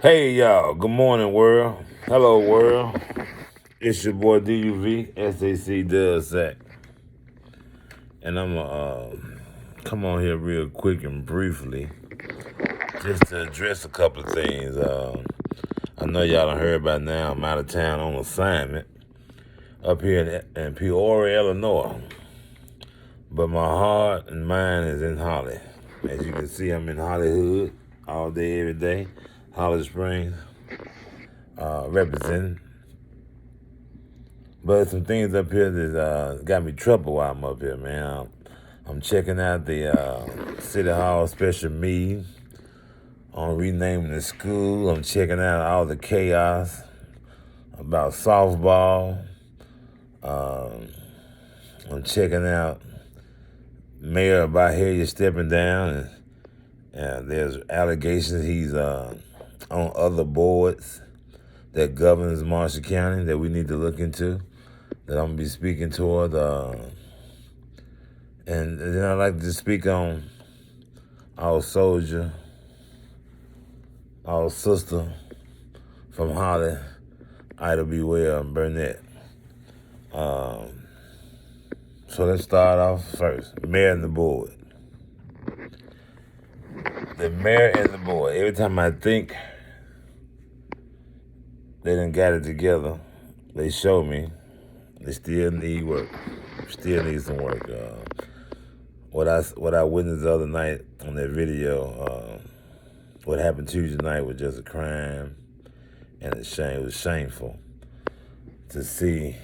Hey y'all, good morning world. Hello world. It's your boy DuvSac, DuvSac. And I'm gonna come on here real quick and briefly just to address a couple of things. I know y'all done heard by now I'm out of town on assignment up here in Peoria, Illinois. But my heart and mind is in Holly. As you can see, I'm in Hollywood all day, every day. Holly Springs, representing. But some things up here that got me trouble while I'm up here, man. I'm checking out the City Hall special meeting on renaming the school. I'm checking out all the chaos about softball. I'm checking out Mayor about here you're stepping down, and there's allegations he's on other boards that governs Marshall County that we need to look into, that I'm gonna be speaking toward. And then I'd like to speak on our soldier, our sister from Holly, Ida B. Well and Burnett. So let's start off first. Mayor and the board. The mayor and the board. Every time I think they done got it together, they show me they still need work. Still need some work. What I witnessed the other night on that video, what happened Tuesday night was just a crime and a shame. It was shameful to see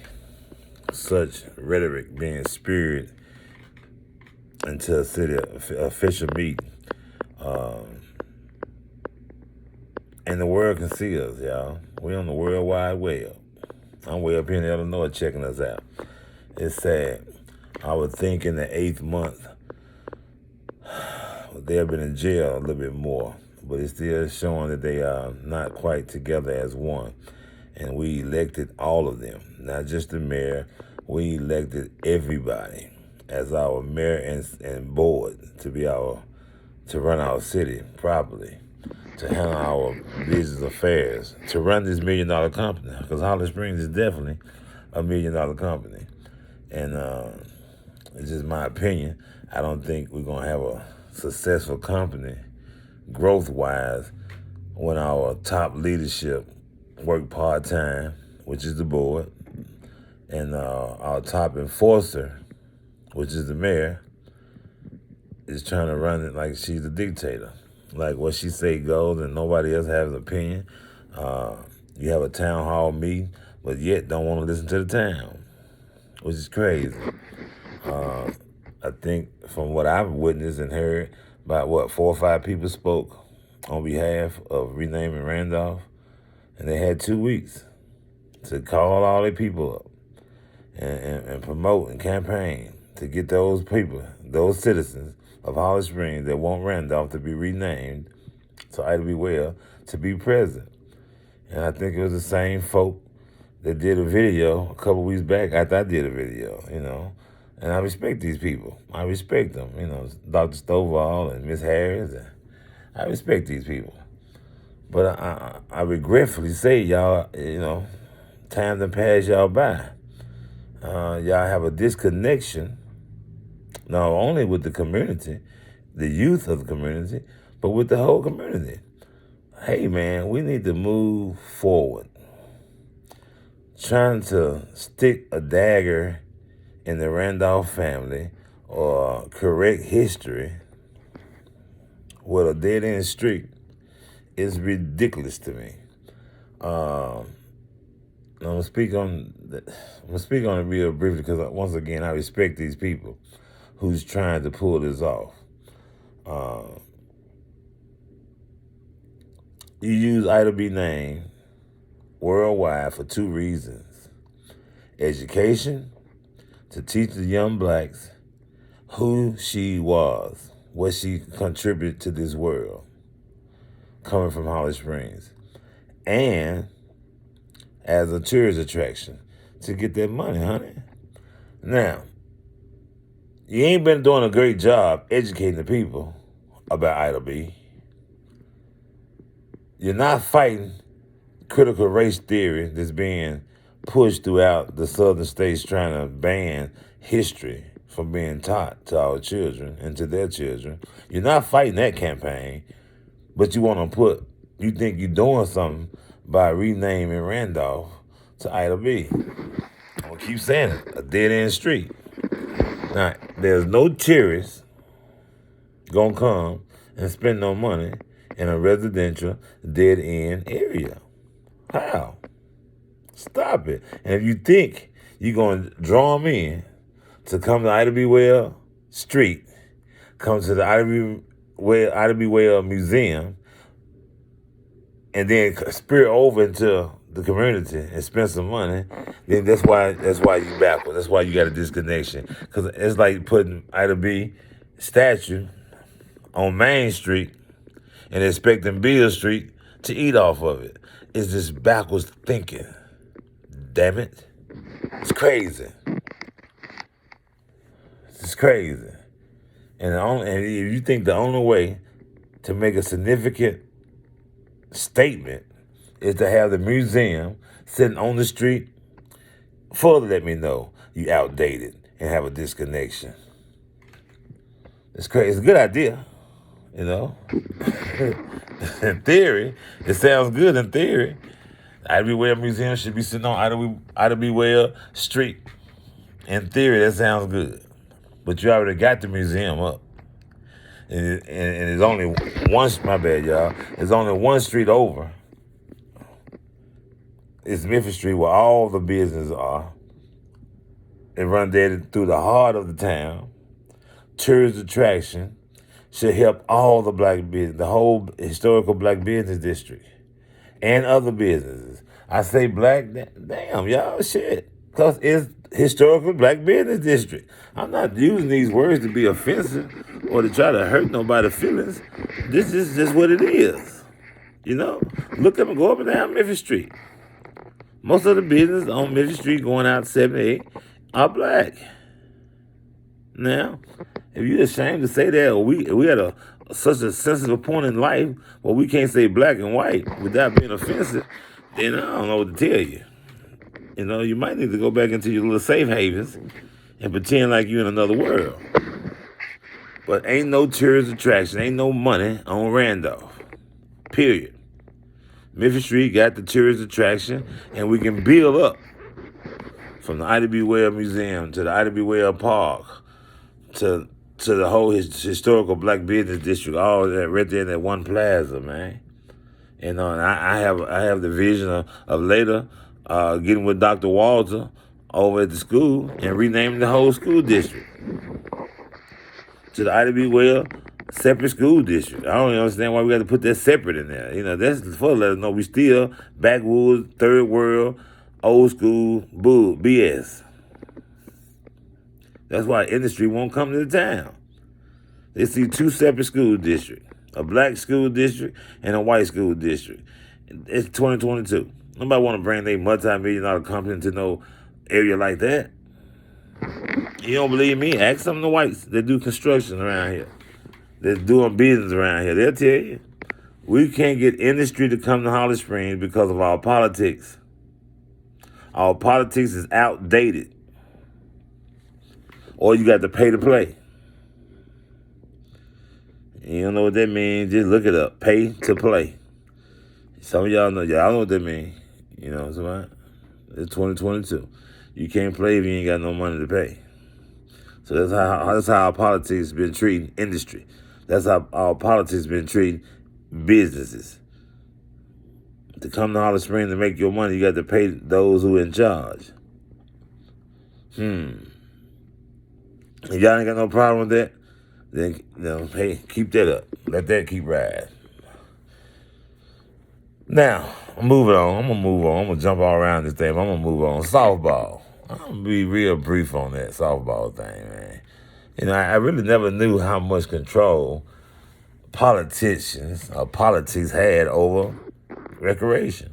such rhetoric being spewed into a city official meeting. And the world can see us, y'all. We on the World Wide Web. I'm way up here in Illinois checking us out. It's sad. I would think in the 8th month, they've been in jail a little bit more, but it's still showing that they are not quite together as one. And we elected all of them, not just the mayor. We elected everybody as our mayor and board to run our city properly, to handle our business affairs, to run this $1 million company. Because Holly Springs is definitely a $1 million company, and it's just my opinion. I don't think we're gonna have a successful company growth-wise when our top leadership work part-time, which is the board, and our top enforcer, which is the mayor, is trying to run it like she's a dictator. Like what she say goes and nobody else has an opinion. You have a town hall meeting, but yet don't want to listen to the town, which is crazy. I think from what I've witnessed and heard, about 4 or 5 people spoke on behalf of renaming Randolph, and they had 2 weeks to call all their people up and promote and campaign to get those people, those citizens of Holly Springs that want Randolph to be renamed to Ida B. Well to be president. And I think it was the same folk that did a video a couple weeks back after I did a video, And I respect these people. I respect them, Dr. Stovall and Miss Harris. I respect these people. But I regretfully say, y'all, time done pass y'all by. Y'all have a disconnection, not only with the community, the youth of the community, but with the whole community. Hey, man, we need to move forward. Trying to stick a dagger in the Randolph family or correct history with a dead-end street is ridiculous to me. I'm gonna speak on it real briefly because once again I respect these people who's trying to pull this off. You use Ida B. name worldwide for 2 reasons: education, to teach the young blacks who she was, what she contributed to this world, coming from Holly Springs, and as a tourist attraction to get that money, honey. Now, you ain't been doing a great job educating the people about Ida B. You're not fighting critical race theory that's being pushed throughout the southern states trying to ban history from being taught to our children and to their children. You're not fighting that campaign, but you think you're doing something by renaming Randolph to Ida B. I'm going to keep saying it, a dead-end street. Now, there's no tourists going to come and spend no money in a residential dead-end area. How? Stop it. And if you think you're going to draw them in to come to Ida B. Well Street, come to the Ida B. Well Museum, and then spirit over into the community and spend some money, then that's why you backward. That's why you got a disconnection. Because it's like putting Ida B. statue on Main Street and expecting Beale Street to eat off of it. It's just backwards thinking. Damn it. It's crazy. It's crazy. And if you think the only way to make a significant statement is to have the museum sitting on the street, further let me know you outdated and have a disconnection. It's crazy. It's a good idea, you know. In theory, it sounds good in theory. Ida B. Well Museum should be sitting on Ida B. Well Street. In theory, that sounds good. But you already got the museum up. And there's only one, my bad, y'all. There's only one street over. It's Memphis Street where all the businesses are. It runs there through the heart of the town. Tourist attraction should help all the black business, the whole historical black business district and other businesses. I say black, damn, y'all, shit. Because it's historical black business district. I'm not using these words to be offensive or to try to hurt nobody's feelings. This is just what it is. You know? Look up and go up and down Memphis Street. Most of the business on Memphis Street going out 78 are black. Now, if you're ashamed to say that, or we had such a sensitive point in life where we can't say black and white without being offensive, then I don't know what to tell you. You know, you might need to go back into your little safe havens and pretend like you're in another world. But ain't no tourist attraction, ain't no money on Randolph. Period. Memphis Street got the tourist attraction, and we can build up from the Ida B. Well Museum to the Ida B. Well Park to the whole historical black business district, all that right there in that one plaza, man. And I have the vision of later getting with Dr. Walter over at the school and renaming the whole school district to the Ida B. Well separate school district. I don't even understand why we got to put that separate in there. You know, that's for to let us know we still backwoods, third world, old school, bull, BS. That's why industry won't come to the town. They see two separate school districts, a black school district and a white school district. It's 2022. Nobody want to bring their multi-million-dollar company to no area like that. You don't believe me? Ask some of the whites that do construction around here, that's doing business around here. They'll tell you. We can't get industry to come to Holly Springs because of our politics. Our politics is outdated. Or you got to pay to play. You don't know what that means? Just look it up. Pay to play. Some of y'all know what that means. You know what I'm saying? It's 2022. You can't play if you ain't got no money to pay. So that's how our politics has been treating industry. That's how our politics has been treating businesses. To come to Holly Springs to make your money, you got to pay those who are in charge. If y'all ain't got no problem with that, then hey, keep that up. Let that keep riding. Now, I'm moving on. I'm going to jump all around this thing. I'm going to move on. Softball. I'm going to be real brief on that softball thing, man. You know, I really never knew how much control politicians or politics had over recreation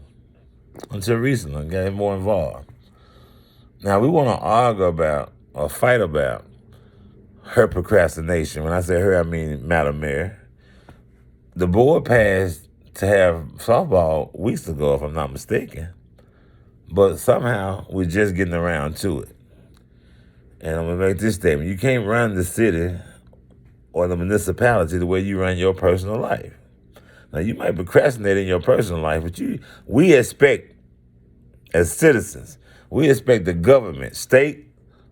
until recently. I got more involved. Now, we want to argue about or fight about her procrastination. When I say her, I mean Madam Mayor. The board passed to have softball weeks ago, if I'm not mistaken. But somehow we're just getting around to it. And I'm going to make this statement. You can't run the city or the municipality the way you run your personal life. Now, you might procrastinate in your personal life, but we expect, as citizens, we expect the government, state,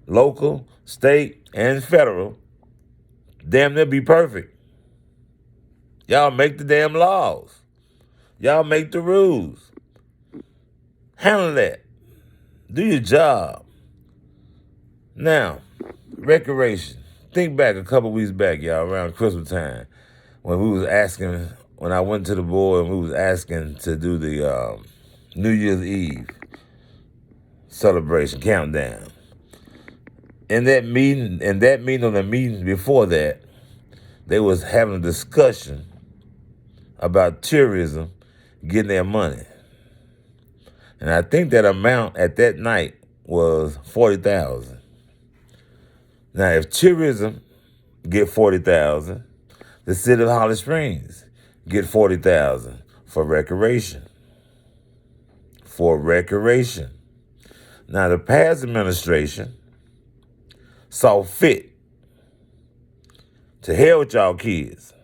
local, state, and federal, damn near be perfect. Y'all make the damn laws. Y'all make the rules. Handle that. Do your job. Now, recreation. Think back a couple weeks back, y'all, around Christmas time, when I went to the board and we was asking to do the New Year's Eve celebration countdown. In that meeting or the meeting before that, they was having a discussion about tourism getting their money. And I think that amount at that night was $40,000. Now, if tourism get $40,000, the city of Holly Springs get $40,000 for recreation. For recreation. Now, the past administration saw fit to hell with y'all kids.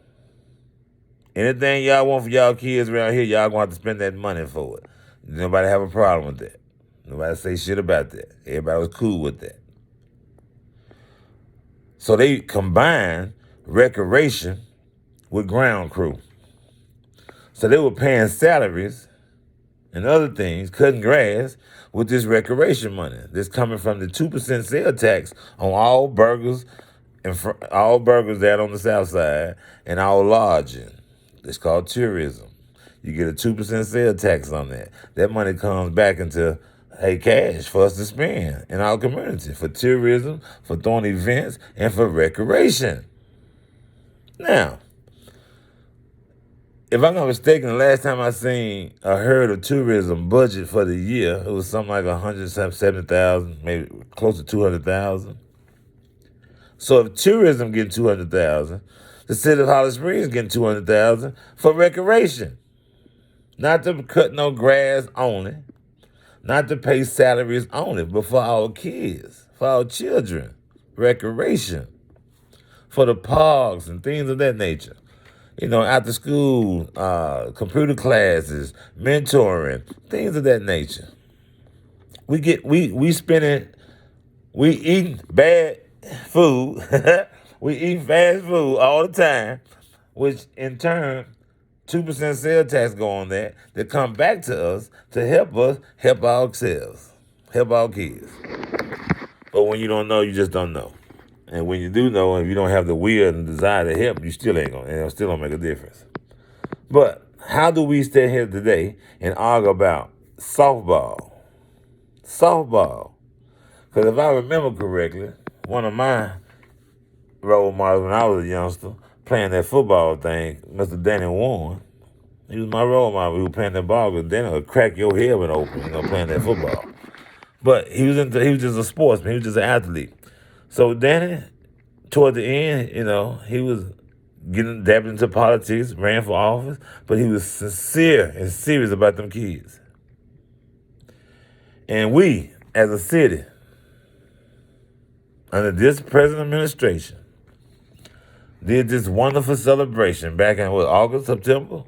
Anything y'all want for y'all kids around here, y'all gonna have to spend that money for it. Nobody have a problem with that. Nobody say shit about that. Everybody was cool with that. So they combined recreation with ground crew. So they were paying salaries and other things, cutting grass with this recreation money. This coming from the 2% sales tax on all burgers and all burgers down on the south side and all lodging. It's called tourism. You get a 2% sales tax on that. That money comes back into cash for us to spend in our community for tourism, for throwing events, and for recreation. Now, if I'm not mistaken, the last time I heard of tourism budget for the year, it was something like $170,000, maybe close to $200,000. So if tourism getting $200,000, the city of Holly Springs getting $200,000 for recreation. Not to cut no grass only, not to pay salaries only, but for our kids, for our children, recreation, for the parks and things of that nature. You know, after school, computer classes, mentoring, things of that nature. We eating bad food, we eat fast food all the time, which in turn 2% sales tax go on that come back to us to help ourselves, help our kids. But when you don't know, you just don't know. And when you do know, if you don't have the will and the desire to help, you still ain't gonna, and it still don't make a difference. But how do we stand here today and argue about softball? Softball. Because if I remember correctly, one of my role models when I was a youngster, playing that football thing, Mr. Danny Warren, he was my role model. We were playing that ball, but Danny would crack your head when open, playing that football. But he was just a sportsman. He was just an athlete. So Danny, toward the end, he was dabbing into politics, ran for office, but he was sincere and serious about them kids. And we, as a city, under this present administration, did this wonderful celebration back in August, September,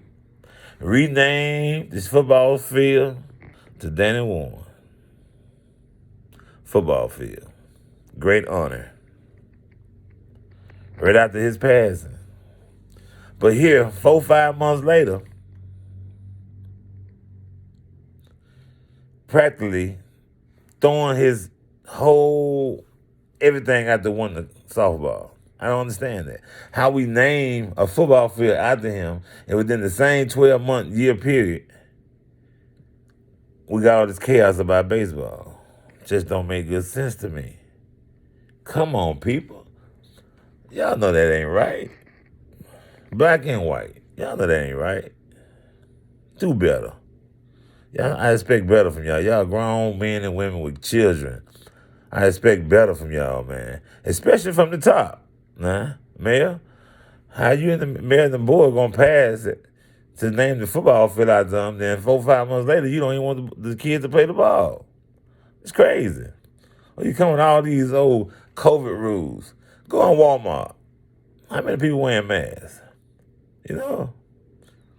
renamed this football field to Danny Warren football field. Great honor. Right after his passing. But here, 4-5 months later, practically throwing his whole everything out the window, softball. I don't understand that. How we name a football field after him, and within the same 12-month year period, we got all this chaos about baseball. Just don't make good sense to me. Come on, people. Y'all know that ain't right. Black and white. Y'all know that ain't right. Do better. I expect better from y'all. Y'all grown men and women with children. I expect better from y'all, man. Especially from the top. Mayor, how you and the mayor and the board gonna pass it to name the football field out to them. Then 4 or 5 months later, you don't even want the kids to play the ball. It's crazy. Well, you come with all these old COVID rules. Go on Walmart. How many people wearing masks? You know,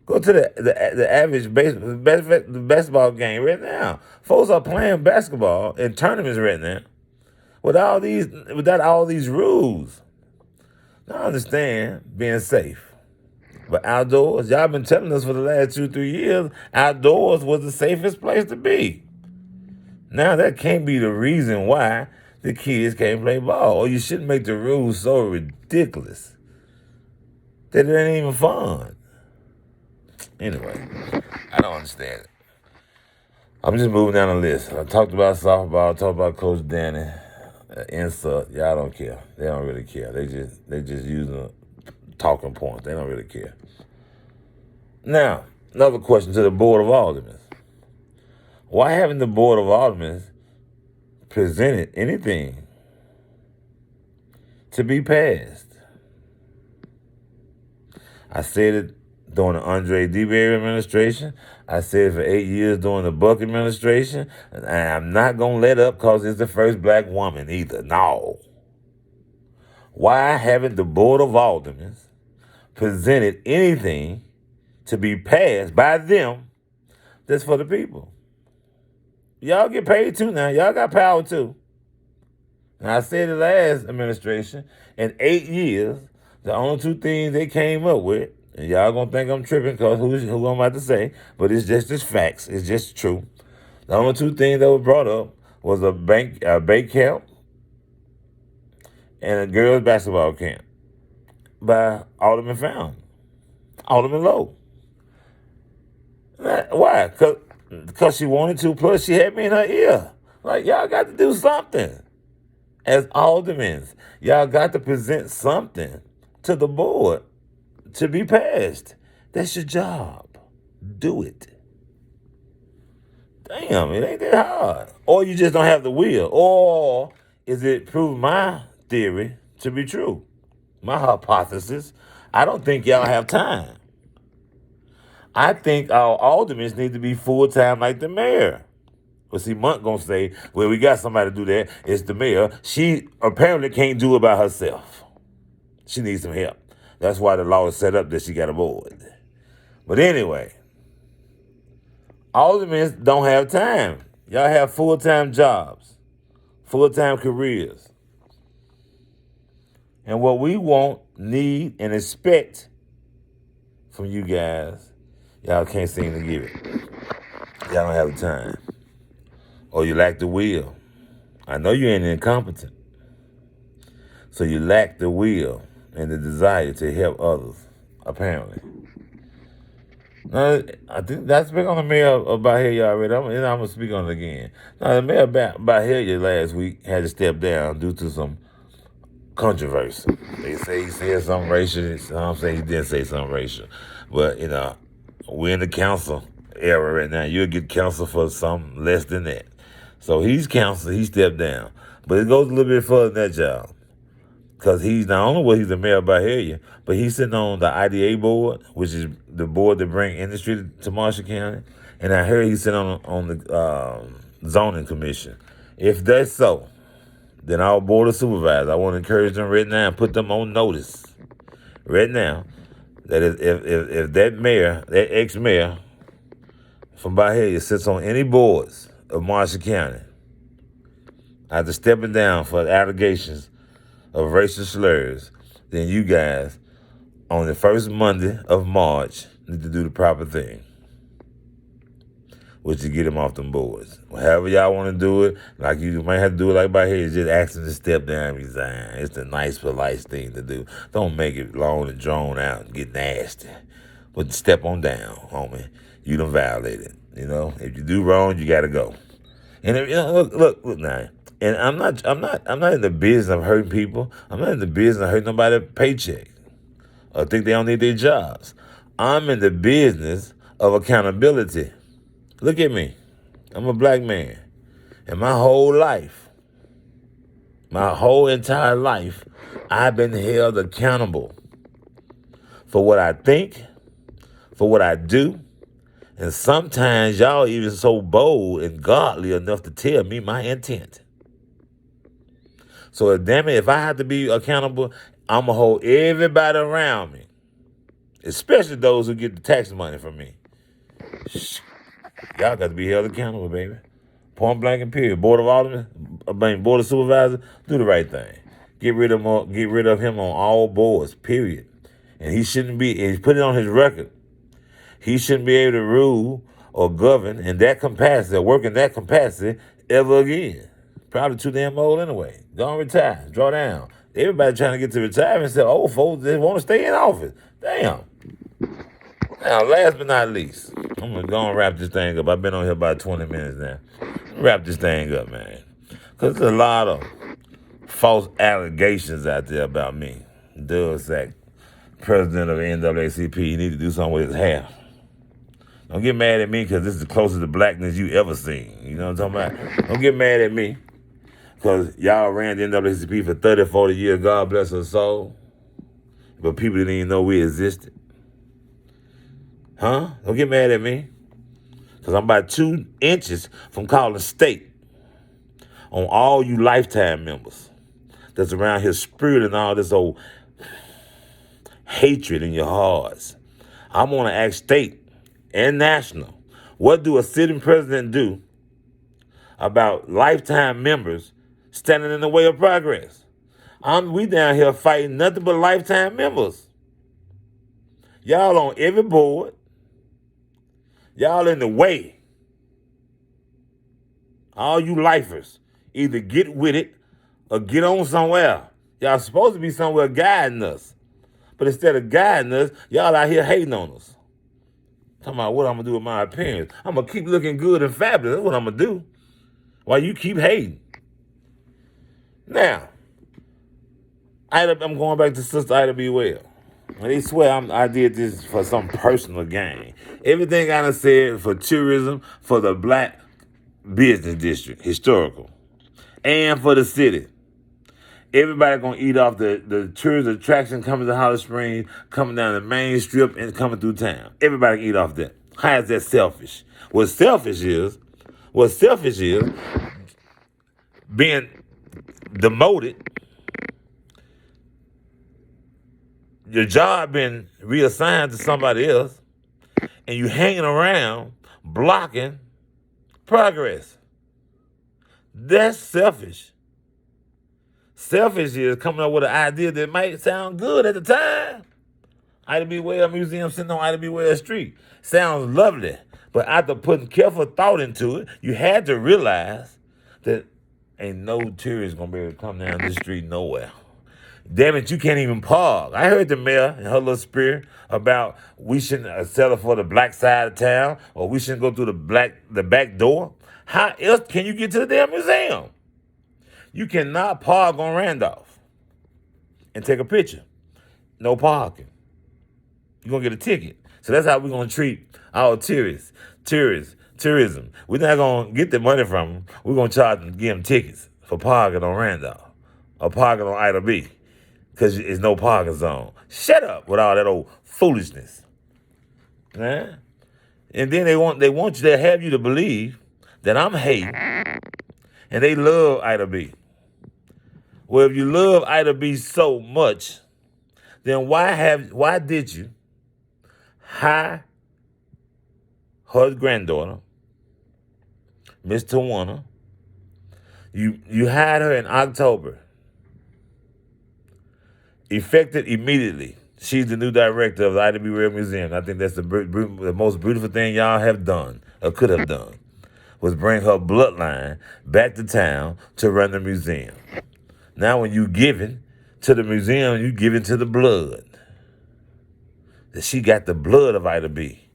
go to the average the basketball game right now. Folks are playing basketball in tournaments right now without all these rules. Now, I understand being safe. But outdoors, y'all been telling us for the last 2, 3 years, outdoors was the safest place to be. Now that can't be the reason why the kids can't play ball. Or you shouldn't make the rules so ridiculous that it ain't even fun. Anyway, I don't understand it. I'm just moving down the list. I talked about softball, I talked about Coach Danny. Insult, y'all don't care. They don't really care. They just using talking points. They don't really care. Now, another question to the Board of Aldermen. Why haven't the Board of Aldermen presented anything to be passed? I said it during the Andre DeBerry administration. I said it for 8 years during the Buck administration. And I'm not going to let up because it's the first black woman either. No. Why haven't the Board of Aldermen presented anything to be passed by them that's for the people? Y'all get paid too now. Y'all got power too. And I said it last administration, in 8 years, the only 2 things they came up with, and y'all gonna think I'm tripping because who I'm about to say, but it's just facts. It's just true. The only 2 things that were brought up was a bake camp and a girls basketball camp by Alderman Found, Alderman Lowe. Why? Because she wanted to, plus she had me in her ear. Like, y'all got to do something. As aldermen, y'all got to present something to the board to be passed. That's your job. Do it. Damn, it ain't that hard. Or you just don't have the will. Or is it prove my theory to be true? My hypothesis. I don't think y'all have time. I think our aldermen need to be full-time like the mayor. But see, Monk gonna say, well, we got somebody to do that. It's the mayor. She apparently can't do it by herself. She needs some help. That's why the law is set up that she got a board. But anyway, aldermen don't have time. Y'all have full-time jobs, full-time careers. And what we want, need, and expect from you guys, y'all can't seem to give it. Y'all don't have the time. Or you lack the will. I know you ain't incompetent. So you lack the will and the desire to help others, apparently. Now, I think that's big on the mayor of Bahia already. I'm going to speak on it again. Now, the mayor of Bahia last week had to step down due to some controversy. They say he said something racial. I'm saying he didn't say something racial. But, we're in the council era right now. You'll get council for something less than that. So he's council, he stepped down. But it goes a little bit further than that, y'all. Because he's not only he's the mayor of Bahia, but he's sitting on the IDA board, which is the board that bring industry to Marshall County. And I heard he's sitting on the zoning commission. If that's so, then our board of supervisors, I want to encourage them right now and put them on notice right now that if that mayor, that ex-mayor from Bahia sits on any boards of Marshall County, after stepping down for allegations of racial slurs, then you guys, on the first Monday of March, need to do the proper thing, which is get him off them boards. However y'all want to do it, like you might have to do it like by here, just ask him to step down and resign. It's the nice, polite thing to do. Don't make it long and drawn out and get nasty. But step on down, homie. You done violated. If you do wrong, you gotta go. And look now. And I'm not in the business of hurting people. I'm not in the business of hurting nobody's paycheck or think they don't need their jobs. I'm in the business of accountability. Look at me. I'm a black man. And my whole entire life, I've been held accountable for what I think, for what I do. And sometimes y'all even so bold and godly enough to tell me my intent. So damn it, if I have to be accountable, I'm going to hold everybody around me, especially those who get the tax money from me. Y'all got to be held accountable, baby. Point blank and period. Board of Aldermen, Board of Supervisors, do the right thing. Get rid of him on all boards, period. And he shouldn't be, and he put it on his record. He shouldn't be able to rule or govern in that capacity or work in that capacity ever again. Probably too damn old anyway. Don't retire. Draw down. Everybody trying to get to retirement said, old folks, they want to stay in office. Damn. Now, last but not least, I'm going to go and wrap this thing up. I've been on here about 20 minutes now. Wrap this thing up, man. Because there's a lot of false allegations out there about me. DuvSac, president of the NAACP, you need to do something with his hair. Don't get mad at me because this is the closest to blackness you ever seen. You know what I'm talking about? Don't get mad at me because y'all ran the NAACP for 30, 40 years. God bless her soul. But people didn't even know we existed. Huh? Don't get mad at me. Because I'm about 2 inches from calling state on all you lifetime members that's around here spewing all this old hatred in your hearts. I'm going to ask state and national, what do a sitting president do about lifetime members standing in the way of progress? We down here fighting nothing but lifetime members. Y'all on every board. Y'all in the way. All you lifers, either get with it or get on somewhere. Y'all supposed to be somewhere guiding us. But instead of guiding us, y'all out here hating on us. Talking about what I'm going to do with my appearance. I'm going to keep looking good and fabulous. That's what I'm going to do. While you keep hating. Now, I'm going back to Sister Ida B. Well. And they swear I did this for some personal gain. Everything I done said for tourism, for the black business district, historical, and for the city. Everybody gonna eat off the tourist attraction coming to Holly Springs, coming down the main strip and coming through town. Everybody can eat off that. How is that selfish? What selfish is being demoted, your job been reassigned to somebody else, and you hanging around blocking progress. That's selfish. Selfish is coming up with an idea that might sound good at the time. Ida B. Well Museum sitting on Ida B. Well Street. Sounds lovely. But after putting careful thought into it, you had to realize that ain't no tourist going to be able to come down this street nowhere. Damn it, you can't even park. I heard the mayor in her little spirit about we shouldn't settle for the black side of town or we shouldn't go through the back door. How else can you get to the damn museum? You cannot park on Randolph and take a picture. No parking. You're going to get a ticket. So that's how we're going to treat our tourism. We're not going to get the money from them. We're going to charge them, give them tickets for parking on Randolph or parking on Ida B because it's no parking zone. Shut up with all that old foolishness. Man. And then they want you to have you to believe that I'm hating and they love Ida B. Well, if you love Ida B so much, then why did you hire her granddaughter, Miss Tawana? You hired her in October. Effective immediately. She's the new director of the Ida B. Well Museum. I think that's the most beautiful thing y'all have done or could have done was bring her bloodline back to town to run the museum. Now when you giving to the museum, you giving to the blood. That she got the blood of Ida B.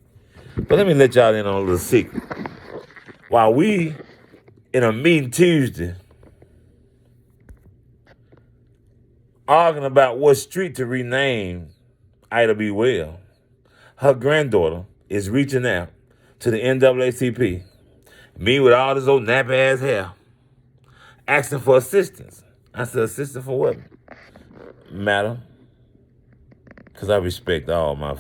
But let me let y'all in on a little secret. While we in a meeting Tuesday arguing about what street to rename Ida B. Well, her granddaughter is reaching out to the NAACP, me with all this old nappy-ass hair, asking for assistance. I said, assistance for what? Madam, because I respect all my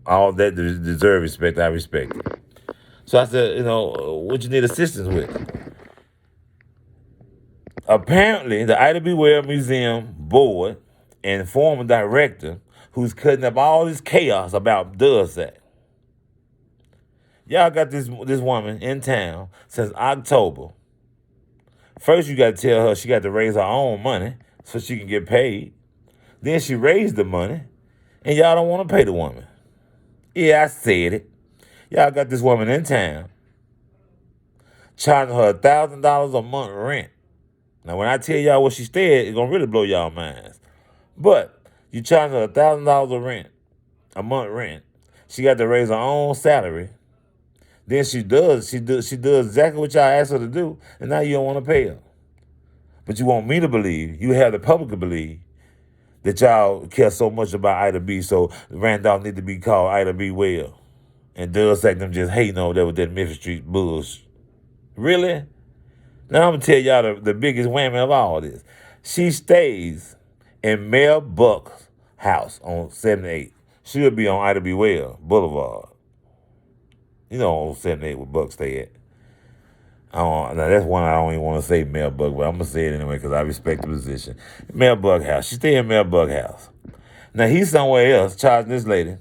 all that deserve respect, I respect it. So I said, what you need assistance with? Apparently, the Ida B. Wells Museum board and former director who's cutting up all this chaos about DuvSac. Y'all got this woman in town since October. First, you got to tell her she got to raise her own money so she can get paid. Then she raised the money, and y'all don't want to pay the woman. Yeah, I said it. Y'all got this woman in town charging her $1,000 a month rent. Now, when I tell y'all what she said, it's going to really blow y'all minds. But you charging her $1,000 a month rent. She got to raise her own salary. Then she does exactly what y'all asked her to do, and now you don't want to pay her. But you want me to believe, you have the public to believe, that y'all care so much about Ida B, so Randolph need to be called Ida B. Well. And DuvSac them just hating over there with that Memphis Street bullshit. Really? Now I'm going to tell y'all the biggest whammy of all this. She stays in Mel Buck's house on 78. She'll be on Ida B. Well Boulevard. You know, on 78 where Buck stay at. Now that's one I don't even want to say Mel Buck, but I'm going to say it anyway because I respect the position. Mel Buck house. She stay in Mel Buck house. Now he's somewhere else charging this lady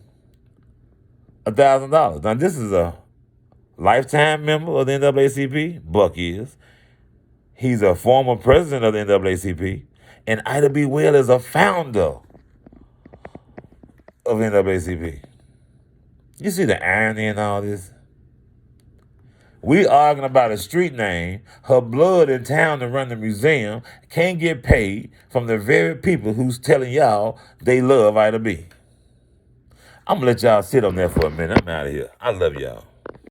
$1,000. Now this is a lifetime member of the NAACP. Buck is. He's a former president of the NAACP. And Ida B. Well is a founder of NAACP. You see the irony in all this? We arguing about a street name. Her blood in town to run the museum can't get paid from the very people who's telling y'all they love Ida B. I'm going to let y'all sit on there for a minute. I'm out of here. I love y'all.